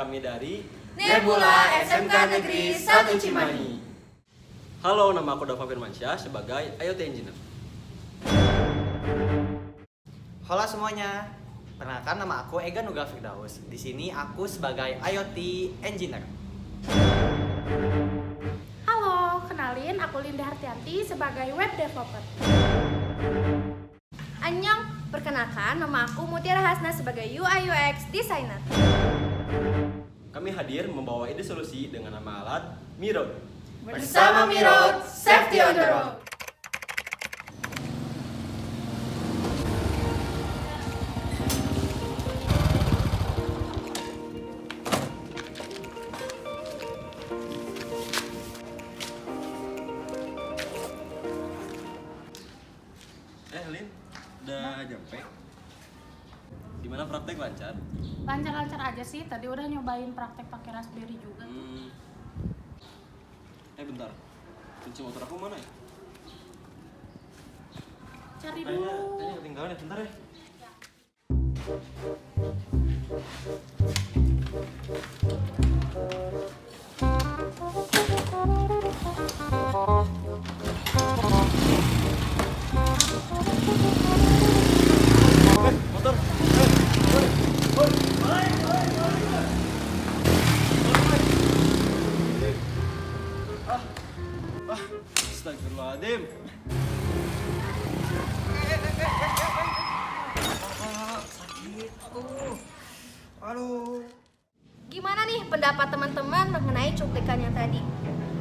Kami dari Nebula SMK Negeri 1 Cimahi. Halo, nama aku Dava Firmansyah sebagai IoT Engineer. Halo semuanya, perkenalkan nama aku Ega Nugra Firdaus. Di sini aku sebagai IoT Engineer. Halo, kenalin aku Linda Hartianti sebagai Web Developer. Annyeong, perkenalkan nama aku Mutiara Hasna sebagai UI UX Designer. Kami hadir membawa ide solusi dengan nama alat Miro. Bersama Miro, safety on the road. Lin, udah nyampe? Gimana praktek lancar? Lancar-lancar aja sih, tadi udah nyobain praktek pakai Raspberry juga. Bentar, kunci motor aku mana ya? Cari Kayaknya dulu. ketinggalan ya, bentar ya. Motor. Astagfirullahaladzim. Sakit. Aduh. Gimana nih pendapat teman-teman mengenai cuplikan yang tadi?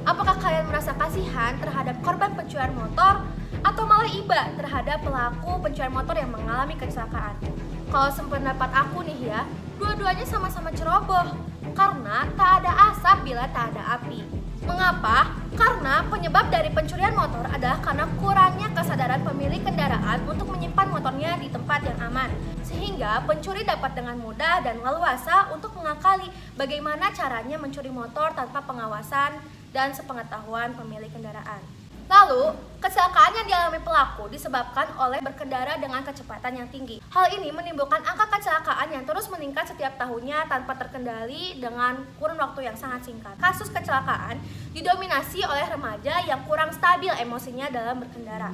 Apakah kalian merasa kasihan terhadap korban pencurian motor atau malah iba terhadap pelaku pencurian motor yang mengalami kecelakaan? Kalau sependapat aku nih ya, dua-duanya sama-sama ceroboh karena tak ada asap bila tak ada api. Mengapa? Karena penyebab dari pencurian motor adalah karena kurangnya kesadaran pemilik kendaraan untuk menyimpan motornya di tempat yang aman. Sehingga pencuri dapat dengan mudah dan leluasa untuk mengakali bagaimana caranya mencuri motor tanpa pengawasan dan sepengetahuan pemilik kendaraan. Lalu, kecelakaan yang dialami pelaku disebabkan oleh berkendara dengan kecepatan yang tinggi. Hal ini menimbulkan angka kecelakaan yang terus meningkat setiap tahunnya tanpa terkendali dengan kurun waktu yang sangat singkat. Kasus kecelakaan didominasi oleh remaja yang kurang stabil emosinya dalam berkendara.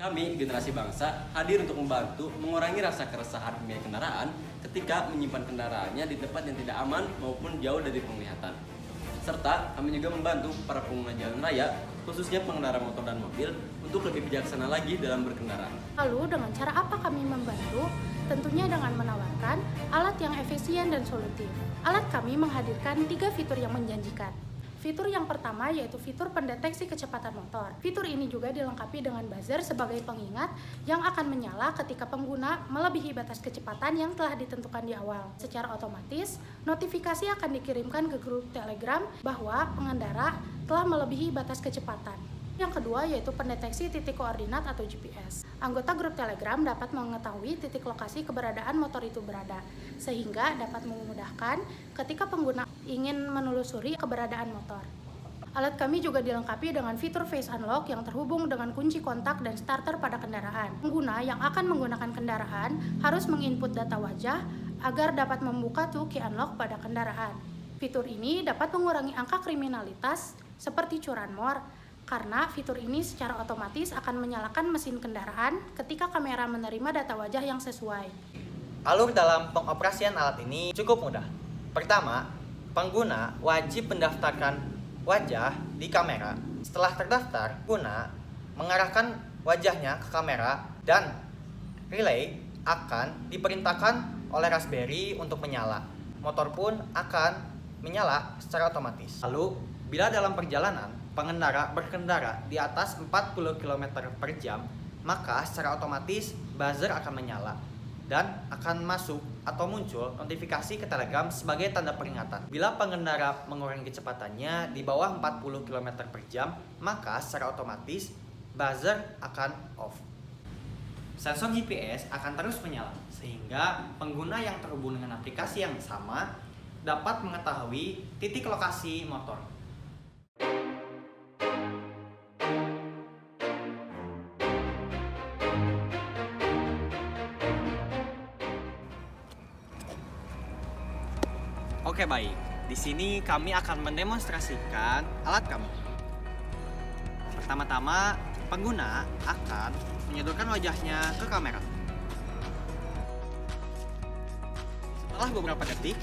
Kami, generasi bangsa, hadir untuk membantu mengurangi rasa keresahan pemilik kendaraan ketika menyimpan kendaraannya di tempat yang tidak aman maupun jauh dari penglihatan. Serta kami juga membantu para pengguna jalan raya, khususnya pengendara motor dan mobil, untuk lebih bijaksana lagi dalam berkendara. Lalu dengan cara apa kami membantu? Tentunya dengan menawarkan alat yang efisien dan solutif. Alat kami menghadirkan 3 fitur yang menjanjikan. Fitur yang pertama yaitu fitur pendeteksi kecepatan motor. Fitur ini juga dilengkapi dengan buzzer sebagai pengingat yang akan menyala ketika pengguna melebihi batas kecepatan yang telah ditentukan di awal. Secara otomatis, notifikasi akan dikirimkan ke grup Telegram bahwa pengendara telah melebihi batas kecepatan. Yang kedua yaitu pendeteksi titik koordinat atau GPS. Anggota grup Telegram dapat mengetahui titik lokasi keberadaan motor itu berada, sehingga dapat memudahkan ketika pengguna ingin menelusuri keberadaan motor. Alat kami juga dilengkapi dengan fitur Face Unlock yang terhubung dengan kunci kontak dan starter pada kendaraan. Pengguna yang akan menggunakan kendaraan harus menginput data wajah agar dapat membuka key unlock pada kendaraan. Fitur ini dapat mengurangi angka kriminalitas seperti curanmor, karena fitur ini secara otomatis akan menyalakan mesin kendaraan ketika kamera menerima data wajah yang sesuai. Alur dalam pengoperasian alat ini cukup mudah. Pertama, pengguna wajib mendaftarkan wajah di kamera. Setelah terdaftar, pengguna mengarahkan wajahnya ke kamera dan relay akan diperintahkan oleh Raspberry untuk menyala. Motor pun akan menyala secara otomatis. Lalu, bila dalam perjalanan pengendara berkendara di atas 40 km per jam, maka secara otomatis buzzer akan menyala dan akan masuk atau muncul notifikasi ke Telegram sebagai tanda peringatan. Bila pengendara mengurangi kecepatannya di bawah 40 km per jam, maka secara otomatis buzzer akan off. Sensor GPS akan terus menyala, sehingga pengguna yang terhubung dengan aplikasi yang sama dapat mengetahui titik lokasi motor. Oke, baik. Di sini kami akan mendemonstrasikan alat kami. Pertama-tama, pengguna akan menyodorkan wajahnya ke kamera. Setelah beberapa detik,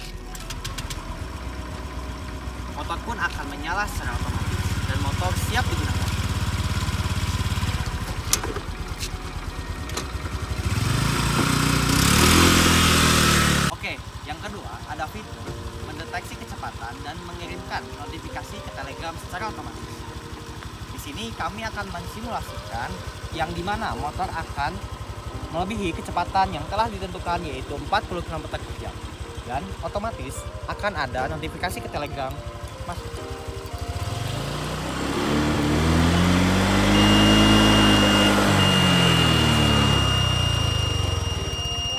motor pun akan menyala secara otomatis dan motor siap digunakan. Oke, yang kedua ada fitur mendeteksi kecepatan dan mengirimkan notifikasi ke Telegram secara otomatis. Di sini kami akan mensimulasikan yang dimana motor akan melebihi kecepatan yang telah ditentukan yaitu 40 km per jam. Dan otomatis akan ada notifikasi ke Telegram masuk.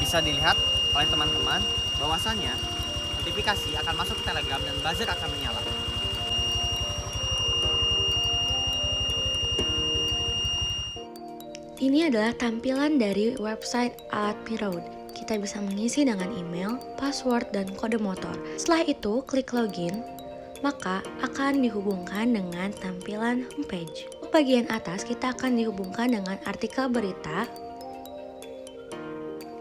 Bisa dilihat oleh teman-teman bahwasanya notifikasi akan masuk ke Telegram dan buzzer akan menyala. Ini adalah tampilan dari website alat Mirrod. Kita bisa mengisi dengan email, password, dan kode motor. Setelah itu, klik login, maka akan dihubungkan dengan tampilan homepage. Bagian atas kita akan dihubungkan dengan artikel berita.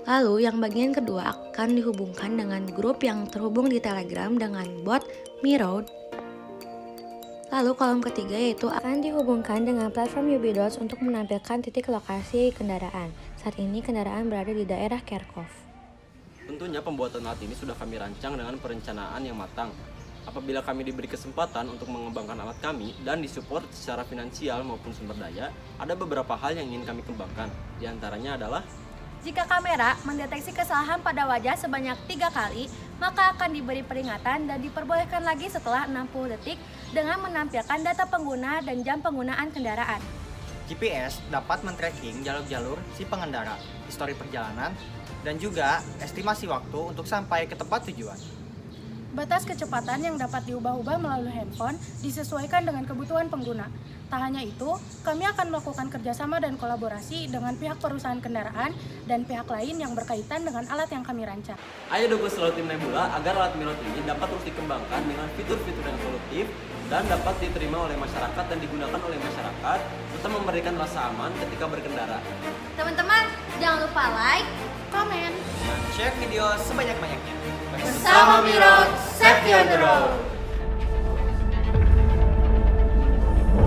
Lalu yang bagian kedua akan dihubungkan dengan grup yang terhubung di Telegram dengan bot Mirrod. Lalu kolom ketiga yaitu akan dihubungkan dengan platform UB.Dots untuk menampilkan titik lokasi kendaraan. Saat ini kendaraan berada di daerah Kharkov. Tentunya pembuatan alat ini sudah kami rancang dengan perencanaan yang matang. Apabila kami diberi kesempatan untuk mengembangkan alat kami dan disupport secara finansial maupun sumber daya, ada beberapa hal yang ingin kami kembangkan. Di antaranya adalah Jika kamera mendeteksi kesalahan pada wajah sebanyak 3 kali, maka akan diberi peringatan dan diperbolehkan lagi setelah 60 detik dengan menampilkan data pengguna dan jam penggunaan kendaraan. GPS dapat men-tracking jalur-jalur si pengendara, histori perjalanan, dan juga estimasi waktu untuk sampai ke tempat tujuan. Batas kecepatan yang dapat diubah-ubah melalui handphone disesuaikan dengan kebutuhan pengguna. Tak hanya itu, kami akan melakukan kerjasama dan kolaborasi dengan pihak perusahaan kendaraan dan pihak lain yang berkaitan dengan alat yang kami rancang. Ayo dukung selalu tim Nebula agar alat Mirrod ini dapat terus dikembangkan dengan fitur-fitur yang solutif dan dapat diterima oleh masyarakat dan digunakan oleh masyarakat serta memberikan rasa aman ketika berkendara. Teman-teman, jangan lupa like, Komen. Dan share video sebanyak-banyaknya. bersama Mirrod, safety on the road.